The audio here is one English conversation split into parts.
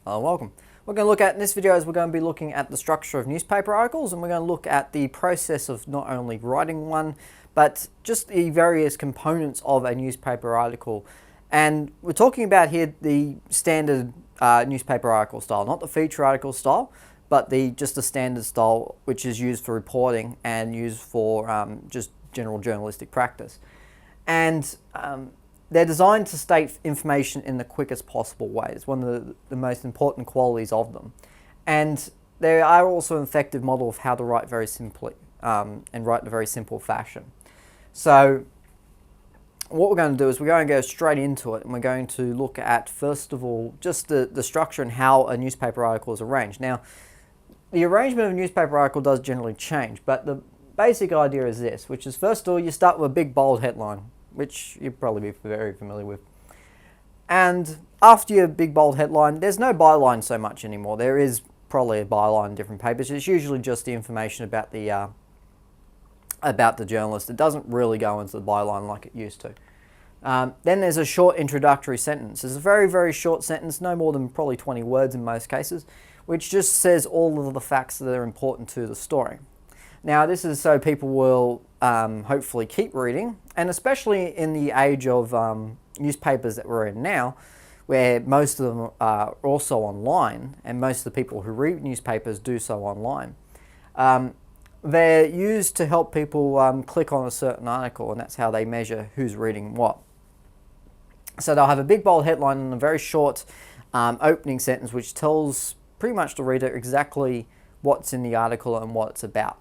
Welcome. We're going to look at, in this video, we're going to be looking at the structure of newspaper articles, and we're going to look at the process of not only writing one, but just the various components of a newspaper article. And we're talking about here the standard newspaper article style, not the feature article style, but just the standard style, which is used for reporting and used for just general journalistic practice. And they're designed to state information in the quickest possible way. It's one of the most important qualities of them. And they are also an effective model of how to write very simply and write in a very simple fashion. So what we're going to do is we're going to go straight into it, and we're going to look at, first of all, just the structure and how a newspaper article is arranged. Now, the arrangement of a newspaper article does generally change, but the basic idea is this, which is, first of all, you start with a big bold headline, which you'll probably be very familiar with. And after your big bold headline, there's no byline so much anymore. There is probably a byline in different papers. It's usually just the information about the journalist. It doesn't really go into the byline like it used to. Then there's a short introductory sentence. It's a very, very short sentence, no more than probably 20 words in most cases, which just says all of the facts that are important to the story. Now, this is so people will hopefully keep reading, and especially in the age of newspapers that we're in now, where most of them are also online, and most of the people who read newspapers do so online. They're used to help people click on a certain article, and that's how they measure who's reading what. So they'll have a big bold headline and a very short opening sentence which tells pretty much the reader exactly what's in the article and what it's about.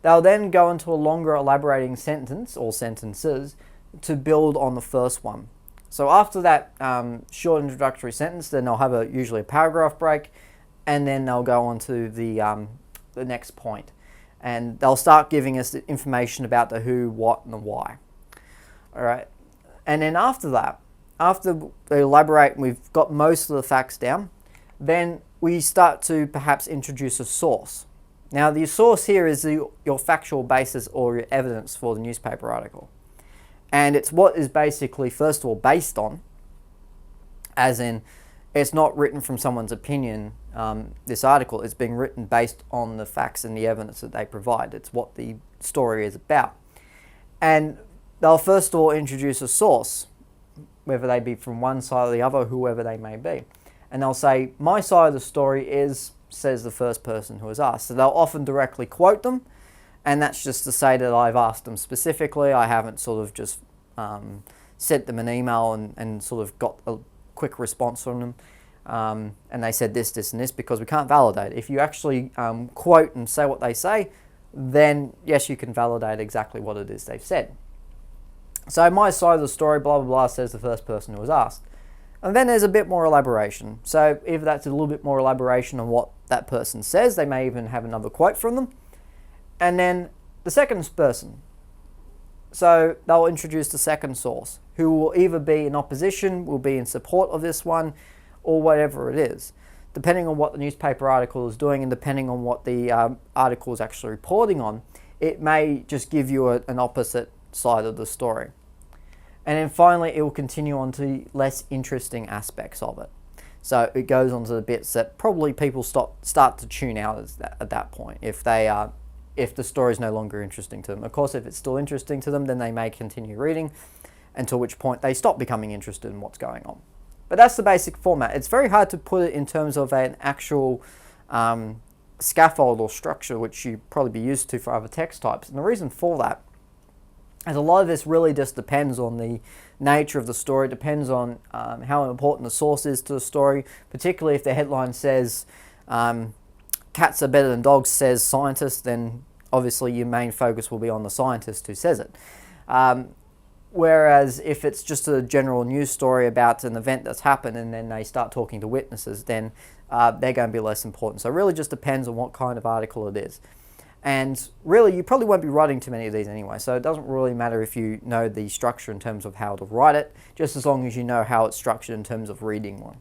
They'll then go into a longer elaborating sentence or sentences to build on the first one. So after that short introductory sentence, then they'll have usually a paragraph break, and then they'll go on to the next point. And they'll start giving us the information about the who, what, and the why. All right. And then after that, after they elaborate and we've got most of the facts down, then we start to perhaps introduce a source. Now, the source here is your factual basis or your evidence for the newspaper article. And it's what is basically, first of all, based on, as in, it's not written from someone's opinion, this article. It's being written based on the facts and the evidence that they provide. It's what the story is about. And they'll first of all introduce a source, whether they be from one side or the other, whoever they may be. And they'll say, my side of the story is, says the first person who was asked. So they'll often directly quote them, and that's just to say that I've asked them specifically. I haven't sort of just sent them an email and sort of got a quick response from them. And they said this, this, and this, because we can't validate it. If you actually quote and say what they say, then yes, you can validate exactly what it is they've said. So my side of the story, blah, blah, blah, says the first person who was asked. And then there's a bit more elaboration. So if that's a little bit more elaboration on what that person says, they may even have another quote from them. And then the second person. So they'll introduce the second source, who will either be in opposition, will be in support of this one, or whatever it is. Depending on what the newspaper article is doing and depending on what the article is actually reporting on, it may just give you an opposite side of the story. And then finally, it will continue on to less interesting aspects of it. So it goes on to the bits that probably people start to tune out at that point if the story is no longer interesting to them. Of course, if it's still interesting to them, then they may continue reading, until which point they stop becoming interested in what's going on. But that's the basic format. It's very hard to put it in terms of an actual scaffold or structure, which you'd probably be used to for other text types. And the reason for that is a lot of this really just depends on the nature of the story. It depends on how important the source is to the story, particularly if the headline says cats are better than dogs, says scientist, then obviously your main focus will be on the scientist who says it. Whereas if it's just a general news story about an event that's happened and then they start talking to witnesses, then they're going to be less important. So it really just depends on what kind of article it is. And really, you probably won't be writing too many of these anyway, so it doesn't really matter if you know the structure in terms of how to write it, just as long as you know how it's structured in terms of reading one.